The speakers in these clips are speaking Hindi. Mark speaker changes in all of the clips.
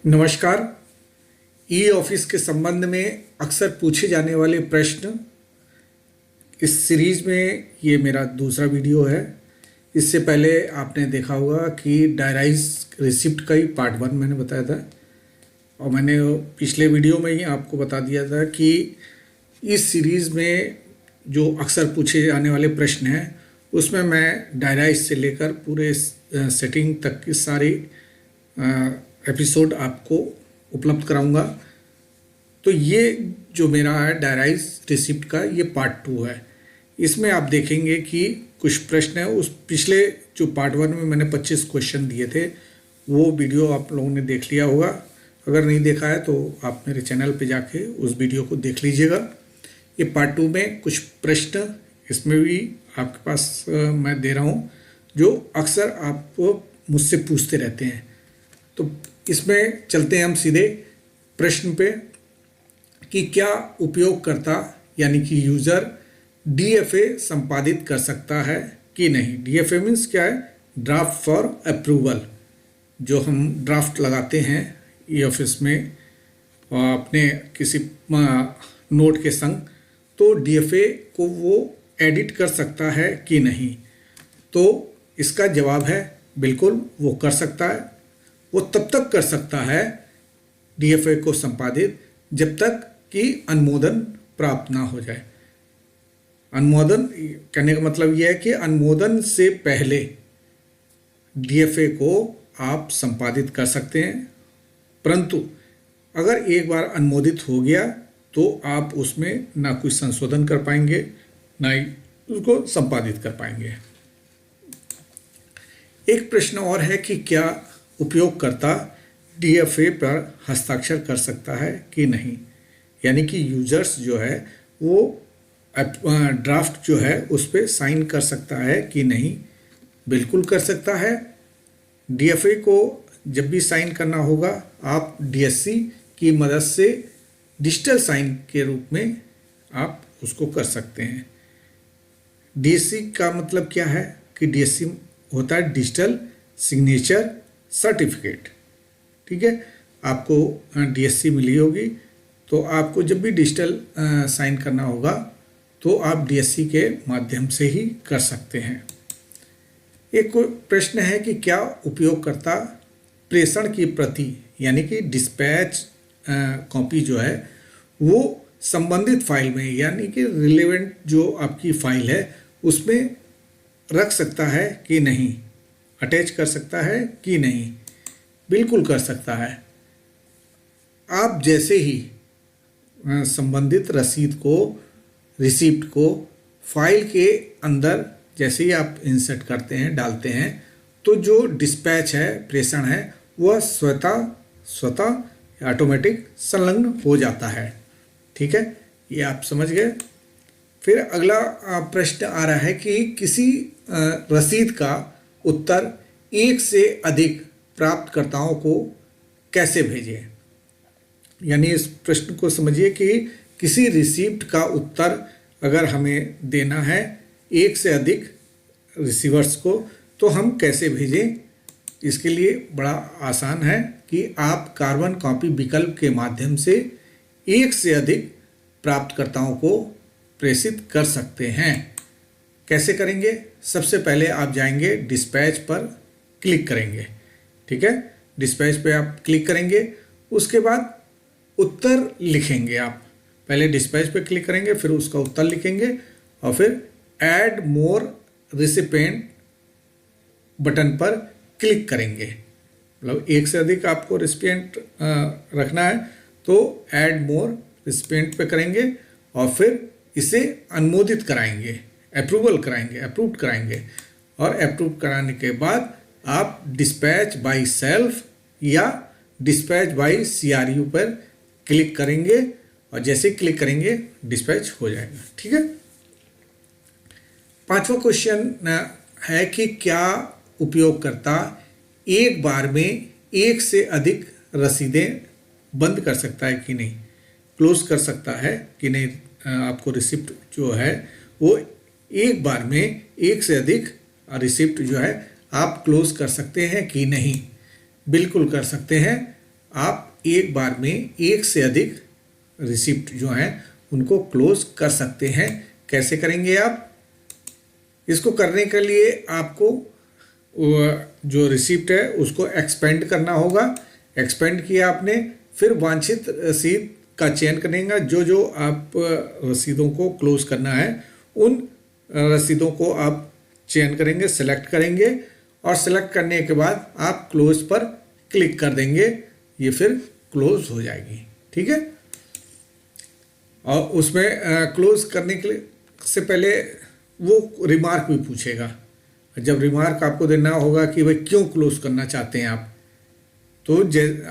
Speaker 1: नमस्कार। ई ऑफिस के संबंध में अक्सर पूछे जाने वाले प्रश्न, इस सीरीज में ये मेरा दूसरा वीडियो है। इससे पहले आपने देखा होगा कि डायराइज रिसिप्ट का ही पार्ट 1 मैंने बताया था, और मैंने पिछले वीडियो में ही आपको बता दिया था कि इस सीरीज़ में जो अक्सर पूछे जाने वाले प्रश्न हैं उसमें मैं डायराइज से लेकर पूरे सेटिंग तक की सारी एपिसोड आपको उपलब्ध कराऊंगा। तो ये जो मेरा है डायराइज रिसिप्ट का, ये पार्ट 2 है। इसमें आप देखेंगे कि कुछ प्रश्न है, उस पिछले जो पार्ट 1 में मैंने 25 क्वेश्चन दिए थे वो वीडियो आप लोगों ने देख लिया होगा। अगर नहीं देखा है तो आप मेरे चैनल पे जाके उस वीडियो को देख लीजिएगा। ये पार्ट 2 में कुछ प्रश्न इसमें भी आपके पास मैं दे रहा हूँ जो अक्सर आप मुझसे पूछते रहते हैं। तो इसमें चलते हैं हम सीधे प्रश्न पे कि क्या उपयोगकर्ता यानी कि यूज़र डीएफए संपादित कर सकता है कि नहीं। डीएफए मीन्स क्या है? Draft for approval. जो हम ड्राफ्ट लगाते हैं ई ऑफिस में अपने किसी नोट के संग, तो डीएफए को वो एडिट कर सकता है कि नहीं। तो इसका जवाब है बिल्कुल वो कर सकता है। वो तब तक कर सकता है डीएफए को संपादित जब तक कि अनुमोदन प्राप्त ना हो जाए। अनुमोदन कहने का मतलब यह है कि अनुमोदन से पहले डीएफए को आप संपादित कर सकते हैं, परंतु अगर एक बार अनुमोदित हो गया तो आप उसमें ना कुछ संशोधन कर पाएंगे ना ही उसको संपादित कर पाएंगे। एक प्रश्न और है कि क्या उपयोगकर्ता डीएफए पर हस्ताक्षर कर सकता है कि नहीं। यानी कि यूजर्स जो है वो ड्राफ्ट जो है उस पर साइन कर सकता है कि नहीं। बिल्कुल कर सकता है। डीएफए को जब भी साइन करना होगा आप डीएससी की मदद से डिजिटल साइन के रूप में आप उसको कर सकते हैं। डीएससी का मतलब क्या है कि डीएससी होता है डिजिटल सिग्नेचर सर्टिफिकेट। ठीक है, आपको डीएससी मिली होगी तो आपको जब भी डिजिटल साइन करना होगा तो आप डीएससी के माध्यम से ही कर सकते हैं। एक प्रश्न है कि क्या उपयोगकर्ता प्रेषण की प्रति यानी कि डिस्पैच कॉपी जो है वो संबंधित फाइल में यानी कि रिलेवेंट जो आपकी फाइल है उसमें रख सकता है कि नहीं, अटैच कर सकता है कि नहीं। बिल्कुल कर सकता है। आप जैसे ही संबंधित रसीद को, रिसिप्ट को फाइल के अंदर जैसे ही आप इंसर्ट करते हैं, डालते हैं, तो जो डिस्पैच है, प्रेषण है, वह स्वतः ऑटोमेटिक संलग्न हो जाता है। ठीक है, ये आप समझ गए। फिर अगला प्रश्न आ रहा है कि किसी रसीद का उत्तर एक से अधिक प्राप्तकर्ताओं को कैसे भेजें। यानी इस प्रश्न को समझिए कि किसी रिसिप्ट का उत्तर अगर हमें देना है एक से अधिक रिसीवर्स को तो हम कैसे भेजें। इसके लिए बड़ा आसान है कि आप कार्बन कॉपी विकल्प के माध्यम से एक से अधिक प्राप्तकर्ताओं को प्रेषित कर सकते हैं। कैसे करेंगे? सबसे पहले आप जाएंगे डिस्पैच पर क्लिक करेंगे। ठीक है, डिस्पैच पे आप क्लिक करेंगे, उसके बाद उत्तर लिखेंगे। आप पहले डिस्पैच पे क्लिक करेंगे, फिर उसका उत्तर लिखेंगे और फिर ऐड मोर रिसिपेंट बटन पर क्लिक करेंगे। मतलब एक से अधिक आपको रिसिपेंट रखना है तो ऐड मोर रिसिपेंट पे करेंगे और फिर इसे अनुमोदित कराएंगे, अप्रूव्ड कराएंगे और अप्रूव कराने के बाद आप डिस्पैच बाय सेल्फ या डिस्पैच बाय सीआरयू पर क्लिक करेंगे और जैसे क्लिक करेंगे डिस्पैच हो जाएगा। ठीक है। 5वां क्वेश्चन है कि क्या उपयोगकर्ता एक बार में एक से अधिक रसीदें बंद कर सकता है कि नहीं, क्लोज कर सकता है कि नहीं। आपको रिसिप्ट जो है वो एक बार में एक से अधिक रिसिप्ट जो है आप क्लोज कर सकते हैं कि नहीं। बिल्कुल कर सकते हैं। आप एक बार में एक से अधिक रिसिप्ट जो हैं उनको क्लोज कर सकते हैं। कैसे करेंगे आप? इसको करने के लिए आपको जो रिसिप्ट है उसको एक्सपेंड करना होगा। एक्सपेंड किया आपने, फिर वांछित रसीद का चयन करेंगे। जो आप रसीदों को क्लोज करना है उन रसीदों को आप चयन करेंगे, सेलेक्ट करेंगे और सेलेक्ट करने के बाद आप क्लोज पर क्लिक कर देंगे। ये फिर क्लोज हो जाएगी। ठीक है। और उसमें क्लोज करने के लिए से पहले वो रिमार्क भी पूछेगा। जब रिमार्क आपको देना होगा कि भाई क्यों क्लोज करना चाहते हैं आप, तो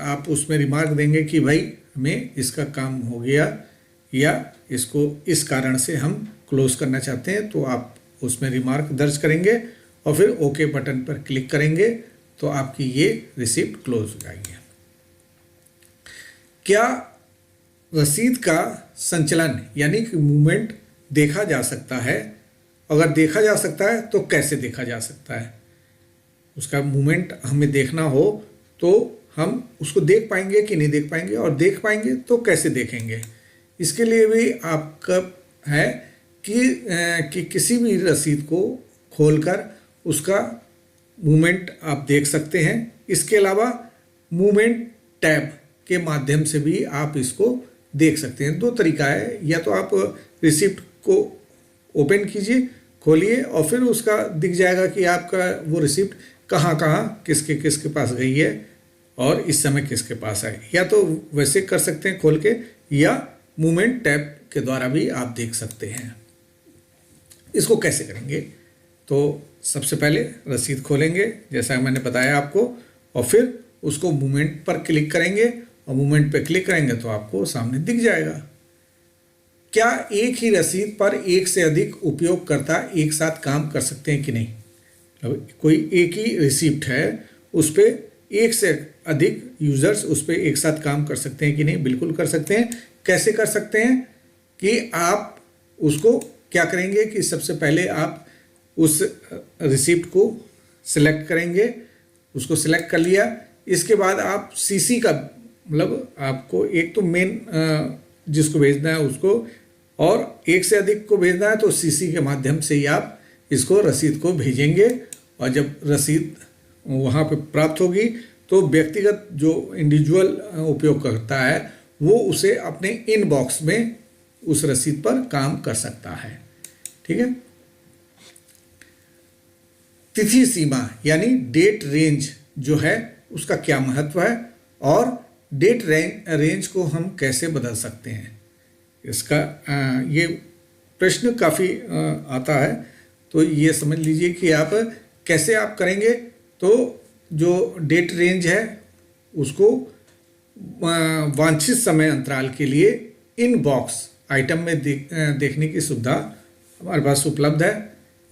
Speaker 1: आप उसमें रिमार्क देंगे कि भाई हमें इसका काम हो गया या इसको इस कारण से हम क्लोज करना चाहते हैं। तो आप उसमें रिमार्क दर्ज करेंगे और फिर ओके बटन पर क्लिक करेंगे तो आपकी ये रिसिप्ट क्लोज हो जाएगी। क्या रसीद का संचलन यानी कि मूवमेंट देखा जा सकता है? अगर देखा जा सकता है तो कैसे देखा जा सकता है? उसका मूवमेंट हमें देखना हो तो हम उसको देख पाएंगे कि नहीं देख पाएंगे, और देख पाएंगे तो कैसे देखेंगे? इसके लिए भी आपका है कि किसी भी रसीद को खोलकर उसका मूवमेंट आप देख सकते हैं। इसके अलावा मूवमेंट टैब के माध्यम से भी आप इसको देख सकते हैं। दो तरीका है, या तो आप रिसिप्ट को ओपन कीजिए, खोलिए और फिर उसका दिख जाएगा कि आपका वो रिसिप्ट कहाँ कहाँ किसके पास गई है और इस समय किसके पास है। या तो वैसे कर सकते हैं खोल के, या मूवमेंट टैब के द्वारा भी आप देख सकते हैं। इसको कैसे करेंगे? तो सबसे पहले रसीद खोलेंगे जैसा मैंने बताया आपको, और फिर उसको मूवमेंट पर क्लिक करेंगे और मूवमेंट पर क्लिक करेंगे तो आपको सामने दिख जाएगा। क्या एक ही रसीद पर एक से अधिक उपयोगकर्ता एक साथ काम कर सकते हैं कि नहीं? अब कोई एक ही रिसिप्ट है, उस पर एक से अधिक यूजर्स उस पर एक साथ काम कर सकते हैं कि नहीं? बिल्कुल कर सकते हैं। कैसे कर सकते हैं कि आप उसको क्या करेंगे कि सबसे पहले आप उस रिसिप्ट को सिलेक्ट करेंगे। उसको सिलेक्ट कर लिया, इसके बाद आप सीसी का मतलब आपको एक तो मेन जिसको भेजना है उसको, और एक से अधिक को भेजना है तो सीसी के माध्यम से ही आप इसको रसीद को भेजेंगे। और जब रसीद वहाँ पे प्राप्त होगी तो व्यक्तिगत जो इंडिविजुअल उपयोग करता है वो उसे अपने इनबॉक्स में उस रसीद पर काम कर सकता है। ठीक है। तिथि सीमा यानी डेट रेंज जो है उसका क्या महत्व है, और डेट रेंज को हम कैसे बदल सकते हैं? इसका ये प्रश्न काफ़ी आता है, तो ये समझ लीजिए कि आप कैसे आप करेंगे। तो जो डेट रेंज है उसको वांछित समय अंतराल के लिए इनबॉक्स आइटम में देखने की सुविधा हमारे पास उपलब्ध है।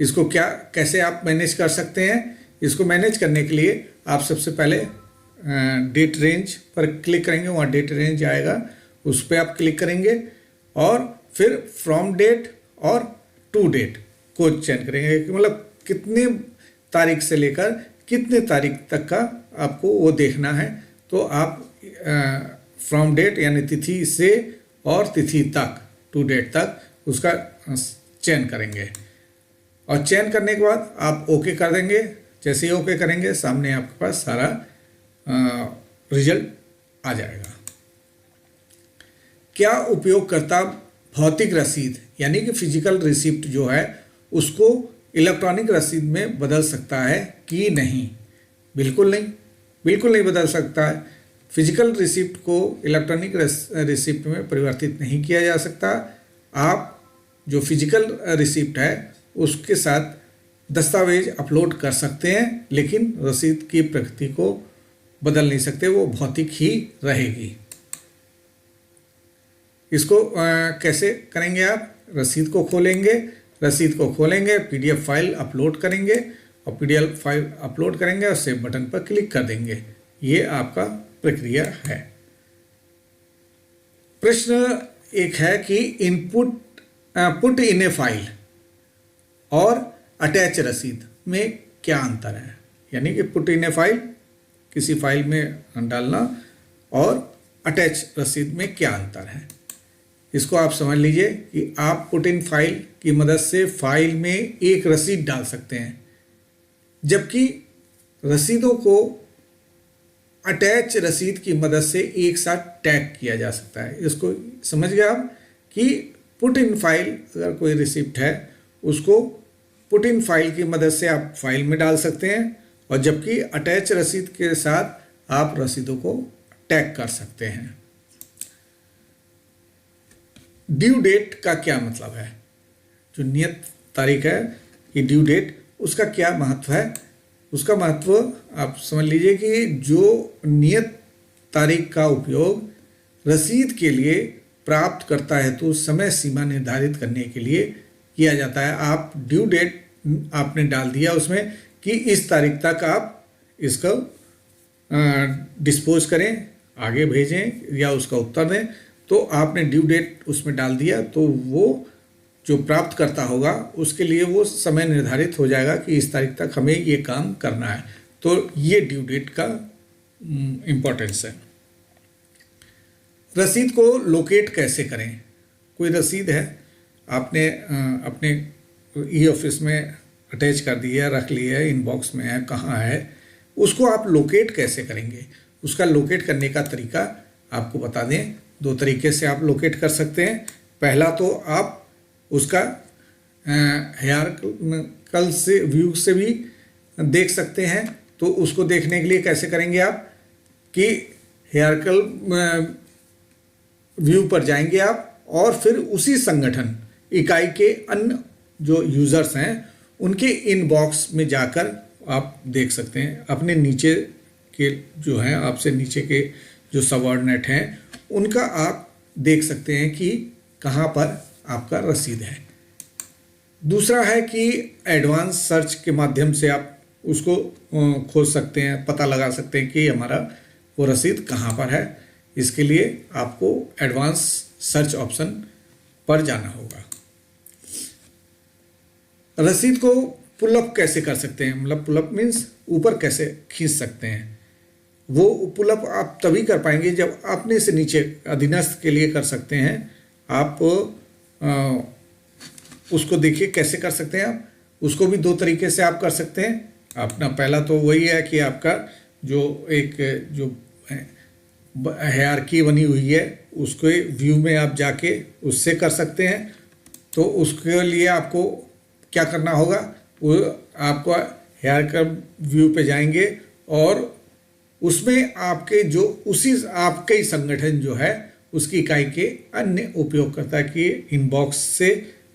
Speaker 1: इसको कैसे आप मैनेज कर सकते हैं? इसको मैनेज करने के लिए आप सबसे पहले डेट रेंज पर क्लिक करेंगे, वहाँ डेट रेंज आएगा, उस पर आप क्लिक करेंगे और फिर फ्रॉम डेट और टू डेट को चयन करेंगे कि मतलब कितने तारीख से लेकर कितने तारीख तक का आपको वो देखना है। तो आप फ्रॉम डेट यानी तिथि से और तिथि तक, टू डेट तक उसका चयन करेंगे, और चयन करने के बाद आप ओके कर देंगे। जैसे ही ओके करेंगे सामने आपके पास सारा रिजल्ट आ जाएगा। क्या उपयोगकर्ता भौतिक रसीद यानी कि फिजिकल रिसिप्ट जो है उसको इलेक्ट्रॉनिक रसीद में बदल सकता है कि नहीं? बिल्कुल नहीं, बिल्कुल नहीं बदल सकता है। फिजिकल रिसिप्ट को इलेक्ट्रॉनिक रिसिप्ट में परिवर्तित नहीं किया जा सकता। आप जो फिजिकल रिसिप्ट है उसके साथ दस्तावेज अपलोड कर सकते हैं, लेकिन रसीद की प्रकृति को बदल नहीं सकते, वो भौतिक ही रहेगी। इसको कैसे करेंगे आप? रसीद को खोलेंगे, रसीद को खोलेंगे, पीडीएफ फाइल अपलोड करेंगे और पीडीएफ फाइल अपलोड करेंगे और सेव बटन पर क्लिक कर देंगे। ये आपका प्रक्रिया है। प्रश्न एक है कि पुट इन ए फाइल और अटैच रसीद में क्या अंतर है? यानी कि पुट इन ए फाइल किसी फाइल में डालना और अटैच रसीद में क्या अंतर है। इसको आप समझ लीजिए कि आप पुट इन फाइल की मदद से फाइल में एक रसीद डाल सकते हैं, जबकि रसीदों को अटैच रसीद की मदद से एक साथ टैग किया जा सकता है। इसको समझ गए आप कि पुट इन फाइल, अगर कोई रिसिप्ट है उसको पुट इन फाइल की मदद से आप फाइल में डाल सकते हैं, और जबकि अटैच रसीद के साथ आप रसीदों को टैग कर सकते हैं। ड्यू डेट का क्या मतलब है? जो नियत तारीख है, ये ड्यू डेट, उसका क्या महत्व है? उसका महत्व आप समझ लीजिए कि जो नियत तारीख का उपयोग रसीद के लिए प्राप्त करता है तो समय सीमा निर्धारित करने के लिए किया जाता है। आप ड्यू डेट आपने डाल दिया उसमें कि इस तारीख तक आप इसको डिस्पोज करें, आगे भेजें या उसका उत्तर दें, तो आपने ड्यू डेट उसमें डाल दिया तो वो जो प्राप्त करता होगा उसके लिए वो समय निर्धारित हो जाएगा कि इस तारीख तक हमें ये काम करना है। तो ये ड्यू डेट का इम्पोर्टेंस है। रसीद को लोकेट कैसे करें? कोई रसीद है, आपने अपने ई ऑफिस में अटैच कर दी है, रख ली है, इनबॉक्स में है, कहाँ है, उसको आप लोकेट कैसे करेंगे? उसका लोकेट करने का तरीका आपको बता दें। दो तरीके से आप लोकेट कर सकते हैं। पहला तो आप उसका हायरार्किकल से व्यू से भी देख सकते हैं। तो उसको देखने के लिए कैसे करेंगे आप कि हायरार्किकल व्यू पर जाएंगे आप, और फिर उसी संगठन इकाई के अन्य जो यूज़र्स हैं उनके इनबॉक्स में जाकर आप देख सकते हैं। अपने नीचे के जो हैं, आपसे नीचे के जो सबऑर्डिनेट हैं, उनका आप देख सकते हैं कि कहाँ पर आपका रसीद है। दूसरा है कि एडवांस सर्च के माध्यम से आप उसको खोज सकते हैं, पता लगा सकते हैं कि हमारा वो रसीद कहाँ पर है। इसके लिए आपको एडवांस सर्च ऑप्शन पर जाना होगा। रसीद को पुलअप कैसे कर सकते हैं? मतलब पुलअप मीन्स ऊपर कैसे खींच सकते हैं? वो पुलअप आप तभी कर पाएंगे जब अपने से नीचे अधीनस्थ के लिए कर सकते हैं। आप उसको देखिए कैसे कर सकते हैं। आप उसको भी दो तरीके से आप कर सकते हैं। अपना पहला तो वही है कि आपका जो एक जो हायरार्की बनी हुई है उसके व्यू में आप जाके उससे कर सकते हैं। तो उसके लिए आपको क्या करना होगा, वो आपको हायरार्किकल व्यू पे जाएंगे और उसमें आपके जो उसी आपके ही संगठन जो है उसकी इकाई के अन्य उपयोगकर्ता के इनबॉक्स से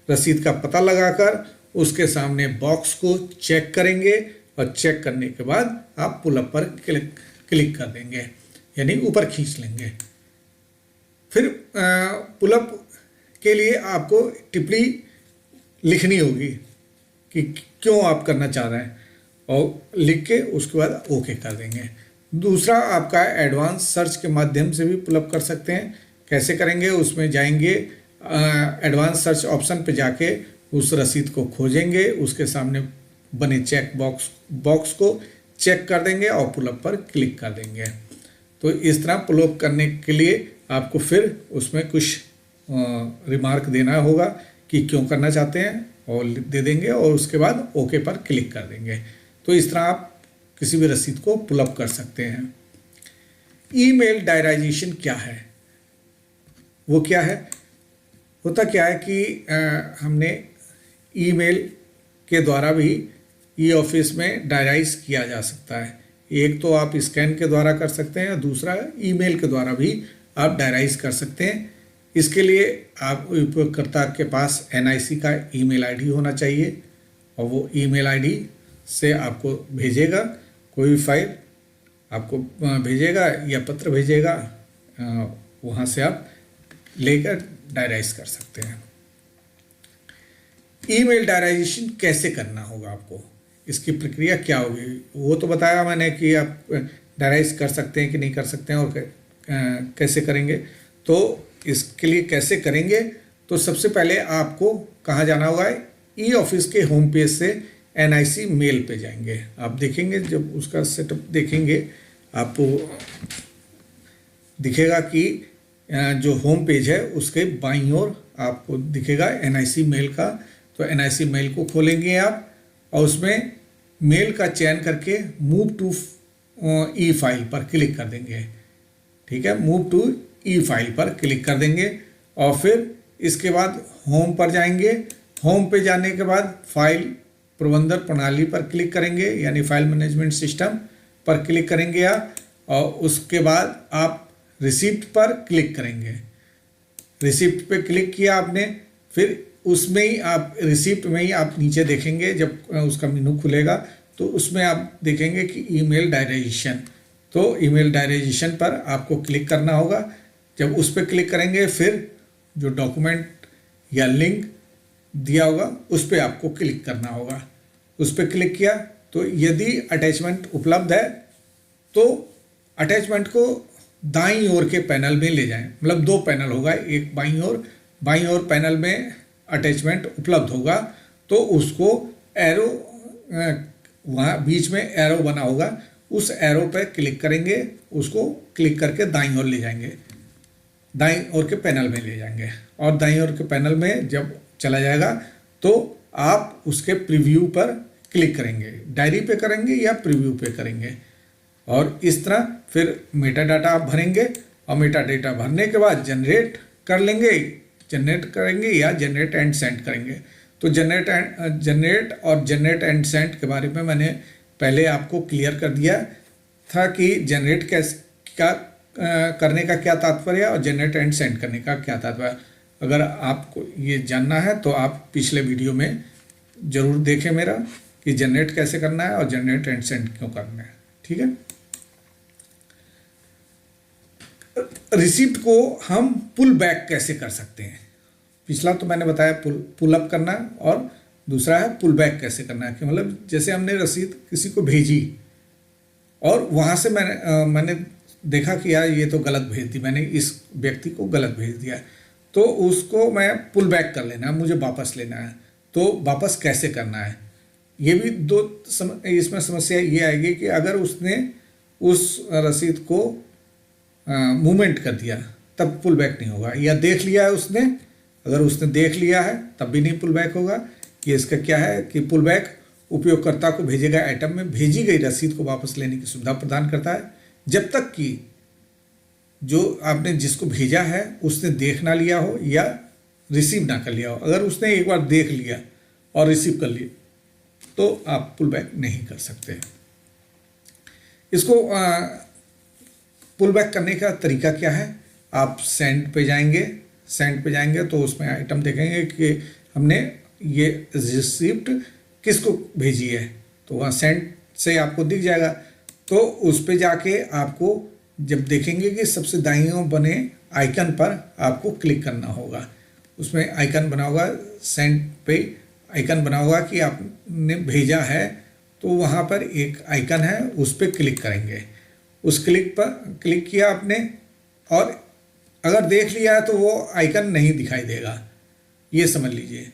Speaker 1: रसीद का पता लगाकर उसके सामने बॉक्स को चेक करेंगे, और चेक करने के बाद आप पुलअप पर क्लिक कर देंगे, यानी ऊपर खींच लेंगे। फिर पुलअप के लिए आपको टिप्पणी लिखनी होगी कि क्यों आप करना चाह रहे हैं, और लिख के उसके बाद ओके कर देंगे। दूसरा आपका एडवांस सर्च के माध्यम से भी पुलअप कर सकते हैं। कैसे करेंगे? उसमें जाएंगे, एडवांस सर्च ऑप्शन पे जाके उस रसीद को खोजेंगे, उसके सामने बने चेक बॉक्स को चेक कर देंगे और पुलअप पर क्लिक कर देंगे। तो इस तरह पुलअप करने के लिए आपको फिर उसमें कुछ रिमार्क देना होगा कि क्यों करना चाहते हैं, और दे देंगे, और उसके बाद ओके पर क्लिक कर देंगे। तो इस तरह आप किसी भी रसीद को पुलअप कर सकते हैं। ईमेल डायराइजेशन क्या है? वो क्या है? होता क्या है कि हमने ईमेल के द्वारा भी ई ऑफिस में डायराइज किया जा सकता है। एक तो आप स्कैन के द्वारा कर सकते हैं, और दूसरा ईमेल के द्वारा भी आप डायराइज कर सकते हैं। इसके लिए आप उपयोगकर्ता के पास NIC का ईमेल आईडी होना चाहिए, और वो ईमेल आईडी से आपको भेजेगा, कोई भी फाइल आपको भेजेगा या पत्र भेजेगा, वहाँ से आप लेकर डायराइज कर सकते हैं। ईमेल डायराइजेशन कैसे करना होगा आपको, इसकी प्रक्रिया क्या होगी? वो तो बताया मैंने कि आप डायराइज कर सकते हैं कि नहीं कर सकते हैं, और कैसे करेंगे। तो इसके लिए कैसे करेंगे, तो सबसे पहले आपको कहाँ जाना होगा? ई ऑफिस के होम पेज से NIC मेल पे जाएंगे। आप देखेंगे, जब उसका सेटअप देखेंगे, आपको दिखेगा कि जो होम पेज है उसके बाईं ओर आपको दिखेगा NIC मेल का। तो NIC मेल को खोलेंगे आप और उसमें मेल का चयन करके मूव टू ई फाइल पर क्लिक कर देंगे। ठीक है, मूव टू ई फाइल पर क्लिक कर देंगे और फिर इसके बाद होम पर जाएंगे। होम पे जाने के बाद फाइल प्रबंधन प्रणाली पर क्लिक करेंगे, यानी फाइल मैनेजमेंट सिस्टम पर क्लिक करेंगे आप, और उसके बाद आप रिसिप्ट पर क्लिक करेंगे। रिसिप्ट पे क्लिक किया आपने, फिर उसमें ही आप रिसिप्ट में ही आप नीचे देखेंगे, जब उसका मेनू खुलेगा तो उसमें आप देखेंगे कि ईमेल डायरेक्शन। तो ईमेल डायरेक्शन पर आपको क्लिक करना होगा। जब उस पर क्लिक करेंगे फिर जो डॉक्यूमेंट या लिंक दिया होगा उस पर आपको क्लिक करना होगा। उस पर क्लिक किया तो यदि अटैचमेंट उपलब्ध है तो अटैचमेंट को दाईं ओर के पैनल में ले जाएं। मतलब 2 पैनल होगा, एक बाईं ओर पैनल में अटैचमेंट उपलब्ध होगा तो उसको एरो, वहाँ बीच में एरो बना होगा, उस एरो पर क्लिक करेंगे, उसको क्लिक करके दाईं ओर ले जाएंगे, दाईं ओर के पैनल में ले जाएंगे। और दाईं ओर के पैनल में जब चला जाएगा तो आप उसके प्रीव्यू पर क्लिक करेंगे, डायरी पे करेंगे या प्रीव्यू पे करेंगे, और इस तरह फिर मेटा डाटा आप भरेंगे और मेटा डाटा भरने के बाद जनरेट करेंगे या जनरेट एंड सेंड करेंगे। तो जनरेट और जनरेट एंड सेंड के बारे में मैंने पहले आपको क्लियर कर दिया था कि जनरेट करने का क्या तात्पर्य है और जनरेट एंड सेंड करने का क्या तात्पर्य। अगर आपको ये जानना है तो आप पिछले वीडियो में ज़रूर देखें मेरा, कि जनरेट कैसे करना है और जनरेट एंड सेंड क्यों करना है। ठीक है, रिसिप्ट को हम पुल बैक कैसे कर सकते हैं। पिछला तो मैंने बताया पुल अप करना, और दूसरा है पुल बैक कैसे करना है। कि मतलब जैसे हमने रसीद किसी को भेजी और वहाँ से मैंने देखा कि यार ये तो गलत भेज दी, मैंने इस व्यक्ति को गलत भेज दिया, तो उसको मैं पुल बैक कर लेना है, मुझे वापस लेना है। तो वापस कैसे करना है, ये भी इसमें समस्या ये आएगी कि अगर उसने उस रसीद को मूवमेंट कर दिया तब पुल बैक नहीं होगा, या देख लिया है उसने, अगर उसने देख लिया है तब भी नहीं पुल बैक होगा। ये इसका क्या है कि पुल बैक उपयोगकर्ता को भेजे गए आइटम में भेजी गई रसीद को वापस लेने की सुविधा प्रदान करता है, जब तक कि जो आपने जिसको भेजा है उसने देख ना लिया हो या रिसीव ना कर लिया हो। अगर उसने एक बार देख लिया और रिसीव कर लिया तो आप पुल बैक नहीं कर सकते। इसको पुल बैक करने का तरीका क्या है, आप सेंड पे जाएंगे तो उसमें आइटम देखेंगे कि हमने ये रिसिप्ट किसको भेजी है, तो वहाँ सेंड से आपको दिख जाएगा। तो उस पे जाके आपको जब देखेंगे कि सबसे दाईं ओर बने आइकन पर आपको क्लिक करना होगा। उसमें आइकन बना होगा, सेंड पे आइकन बना होगा कि आपने भेजा है, तो वहाँ पर एक आइकन है, उस पर क्लिक करेंगे। उस क्लिक पर क्लिक किया आपने और अगर देख लिया है तो वो आइकन नहीं दिखाई देगा, ये समझ लीजिए।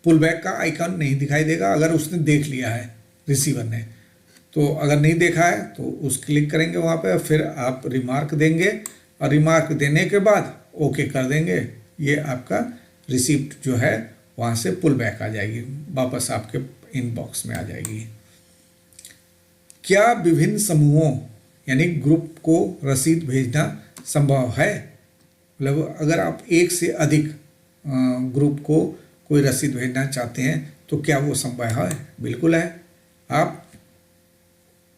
Speaker 1: पुल बैक का आइकन नहीं दिखाई देगा अगर उसने देख लिया है रिसीवर ने। तो अगर नहीं देखा है तो उस क्लिक करेंगे वहाँ पे, फिर आप रिमार्क देंगे और रिमार्क देने के बाद ओके कर देंगे। ये आपका रिसिप्ट जो है वहाँ से पुल बैक आ जाएगी, वापस आपके इनबॉक्स में आ जाएगी। क्या विभिन्न समूहों यानी ग्रुप को रसीद भेजना संभव है? मतलब अगर आप एक से अधिक ग्रुप को कोई रसीद भेजना चाहते हैं तो क्या वो संभव है? बिल्कुल है। आप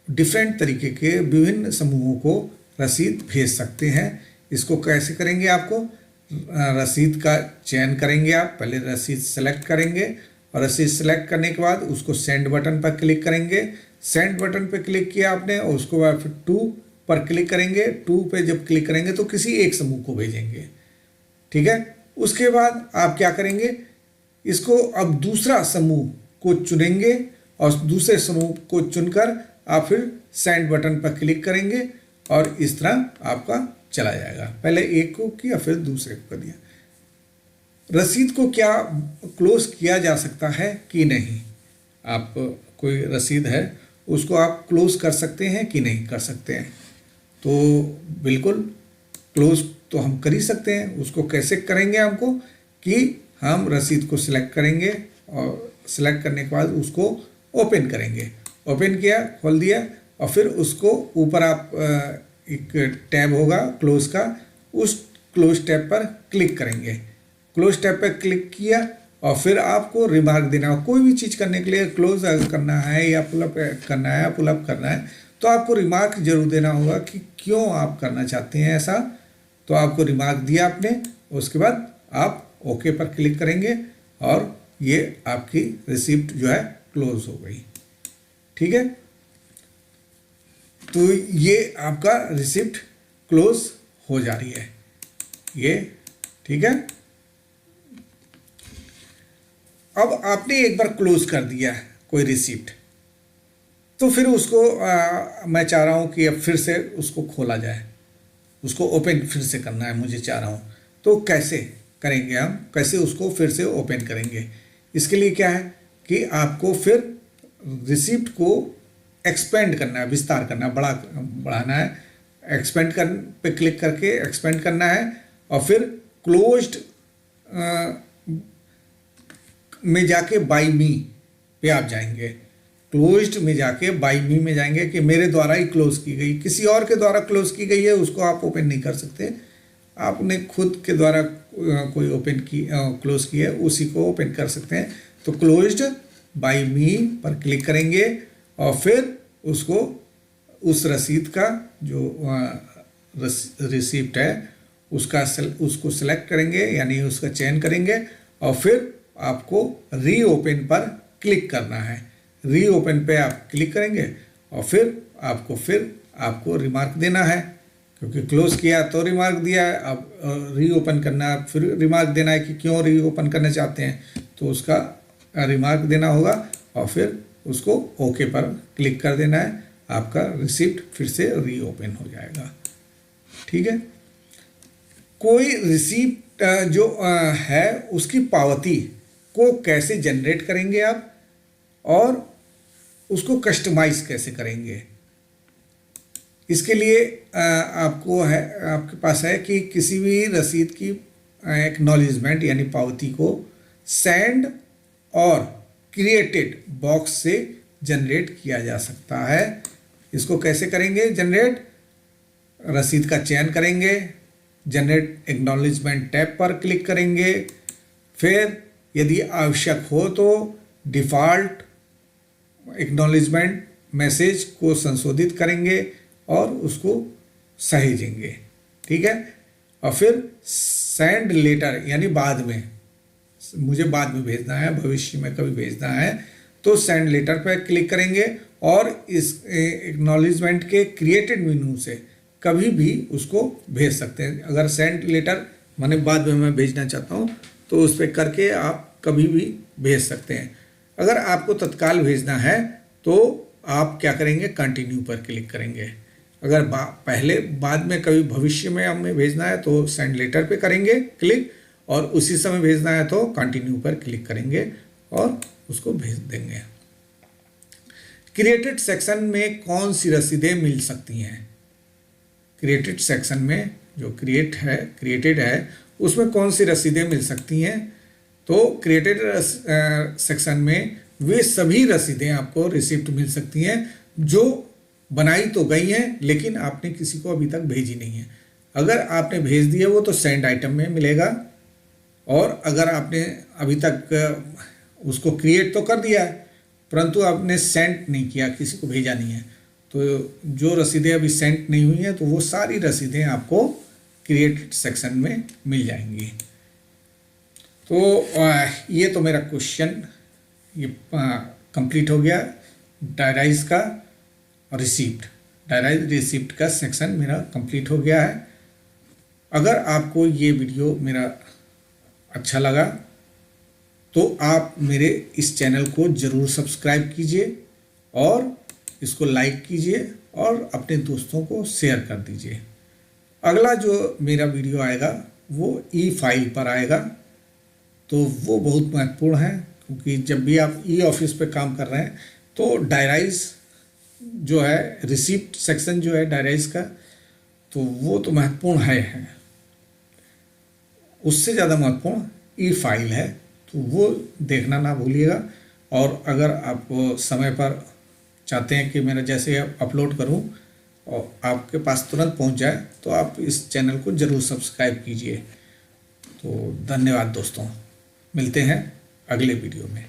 Speaker 1: डिफरेंट तरीके के विभिन्न समूहों को रसीद भेज सकते हैं। इसको कैसे करेंगे? आपको रसीद का चयन करेंगे, आप पहले रसीद सेलेक्ट करेंगे और रसीद सेलेक्ट करने के बाद उसको सेंड बटन पर क्लिक करेंगे। सेंड बटन पर क्लिक किया आपने और उसके बाद फिर टू पर क्लिक करेंगे। टू पे जब क्लिक करेंगे तो किसी एक समूह को भेजेंगे, ठीक है। उसके बाद आप क्या करेंगे, इसको अब दूसरा समूह को चुनेंगे और दूसरे समूह को चुनकर आप फिर सेंड बटन पर क्लिक करेंगे और इस तरह आपका चला जाएगा। पहले एक को किया फिर दूसरे को कर दिया। रसीद को क्या क्लोज किया जा सकता है कि नहीं? आप कोई रसीद है उसको आप क्लोज कर सकते हैं कि नहीं कर सकते हैं? तो बिल्कुल क्लोज तो हम कर ही सकते हैं। उसको कैसे करेंगे हमको कि हम रसीद को सिलेक्ट करेंगे और सिलेक्ट करने के बाद उसको ओपन करेंगे। ओपन किया, खोल दिया और फिर उसको ऊपर आप एक टैब होगा क्लोज का, उस क्लोज टैब पर क्लिक करेंगे। क्लोज टैब पर क्लिक किया और फिर आपको रिमार्क देना हो। कोई भी चीज़ करने के लिए क्लोज करना है या पुलअप करना है या पुलअप करना है तो आपको रिमार्क जरूर देना होगा कि क्यों आप करना चाहते हैं ऐसा। तो आपको रिमार्क दिया आपने, उसके बाद आप ओके पर क्लिक करेंगे और ये आपकी रिसिप्ट जो है क्लोज हो गई। ठीक है, तो ये आपका रिसिप्ट क्लोज हो जा रही है ये। ठीक है, अब आपने एक बार क्लोज कर दिया कोई रिसिप्ट तो फिर उसको मैं चाह रहा हूँ कि अब फिर से उसको खोला जाए, उसको ओपन फिर से करना है मुझे चाह रहा हूँ। तो कैसे करेंगे हम, कैसे उसको फिर से ओपन करेंगे? इसके लिए क्या है कि आपको फिर रिसिप्ट को एक्सपेंड करना है, विस्तार करना है, बढ़ाना है। एक्सपेंड कर पे क्लिक करके एक्सपेंड करना है और फिर क्लोज्ड में जाके बाय मी पे आप जाएंगे। क्लोज्ड में जाके बाय मी में जाएंगे कि मेरे द्वारा ही क्लोज की गई, किसी और के द्वारा क्लोज की गई है उसको आप ओपन नहीं कर सकते। आपने खुद के द्वारा कोई ओपन की क्लोज की है उसी को ओपन कर सकते हैं। तो क्लोज्ड बाय मी पर क्लिक करेंगे और फिर उसको उस रसीद का जो रिसिप्ट है उसको सेलेक्ट करेंगे, यानी उसका चयन करेंगे और फिर आपको रीओपन पर क्लिक करना है। रीओपन पे आप क्लिक करेंगे और फिर आपको रिमार्क देना है, क्योंकि क्लोज किया तो रिमार्क दिया है। अब रीओपन करना है, फिर रिमार्क देना है कि क्यों रीओपन करना चाहते हैं, तो उसका रिमार्क देना होगा और फिर उसको ओके पर क्लिक कर देना है। आपका रिसिप्ट फिर से रीओपन हो जाएगा। ठीक है, कोई रिसिप्ट जो है उसकी पावती को कैसे जनरेट करेंगे आप और उसको कस्टमाइज कैसे करेंगे? इसके लिए आपके पास है कि किसी भी रसीद की एक्नॉलेजमेंट यानी पावती को सेंड और क्रिएटेड बॉक्स से जनरेट किया जा सकता है। इसको कैसे करेंगे जनरेट? रसीद का चयन करेंगे, जनरेट एक्नॉलेजमेंट टैब पर क्लिक करेंगे, फिर यदि आवश्यक हो तो डिफ़ॉल्ट एक्नॉलेजमेंट मैसेज को संशोधित करेंगे और उसको सहेजेंगे। ठीक है, और फिर सेंड लेटर यानी बाद में, मुझे बाद में भेजना है, भविष्य में कभी भेजना है तो सेंड लेटर पर क्लिक करेंगे और इस एक्नॉलेजमेंट के क्रिएटेड मेनू से कभी भी उसको भेज सकते हैं। अगर सेंड लेटर माने बाद में मैं भेजना चाहता हूँ तो उस पर करके आप कभी भी भेज सकते हैं। अगर आपको तत्काल भेजना है तो आप क्या करेंगे, कंटिन्यू पर क्लिक करेंगे। अगर बाद में कभी भविष्य में हमें भेजना है तो सेंड लेटर पे करेंगे क्लिक, और उसी समय भेजना है तो कंटिन्यू पर क्लिक करेंगे और उसको भेज देंगे। क्रिएटेड सेक्शन में कौन सी रसीदें मिल सकती हैं? क्रिएटेड सेक्शन में जो क्रिएटेड है उसमें कौन सी रसीदें मिल सकती हैं? तो क्रिएटेड सेक्शन में वे सभी रसीदें आपको रिसिप्ट मिल सकती हैं जो बनाई तो गई हैं लेकिन आपने किसी को अभी तक भेजी नहीं है। अगर आपने भेज दिया वो तो सेंड आइटम में मिलेगा, और अगर आपने अभी तक उसको क्रिएट तो कर दिया है परंतु आपने सेंड नहीं किया, किसी को भेजा नहीं है, तो जो रसीदें अभी सेंड नहीं हुई हैं तो वो सारी रसीदें आपको क्रिएटेड सेक्शन में मिल जाएंगी। तो ये तो मेरा क्वेश्चन ये कंप्लीट हो गया। डायराइज का रिसिप्ट, डायराइज रिसिप्ट का सेक्शन मेरा कंप्लीट हो गया है। अगर आपको ये वीडियो मेरा अच्छा लगा तो आप मेरे इस चैनल को ज़रूर सब्सक्राइब कीजिए और इसको लाइक कीजिए और अपने दोस्तों को शेयर कर दीजिए। अगला जो मेरा वीडियो आएगा वो ई-फाइल पर आएगा, तो वो बहुत महत्वपूर्ण है, क्योंकि जब भी आप ई ऑफिस पे काम कर रहे हैं तो डायराइज जो है रिसिप्ट सेक्शन जो है डायराइज का तो वो तो महत्वपूर्ण है। उससे ज़्यादा महत्वपूर्ण ई फाइल है, तो वो देखना ना भूलिएगा। और अगर आप समय पर चाहते हैं कि मेरा जैसे अपलोड करूं और आपके पास तुरंत पहुंच जाए, तो आप इस चैनल को ज़रूर सब्सक्राइब कीजिए। तो धन्यवाद दोस्तों, मिलते हैं अगले वीडियो में।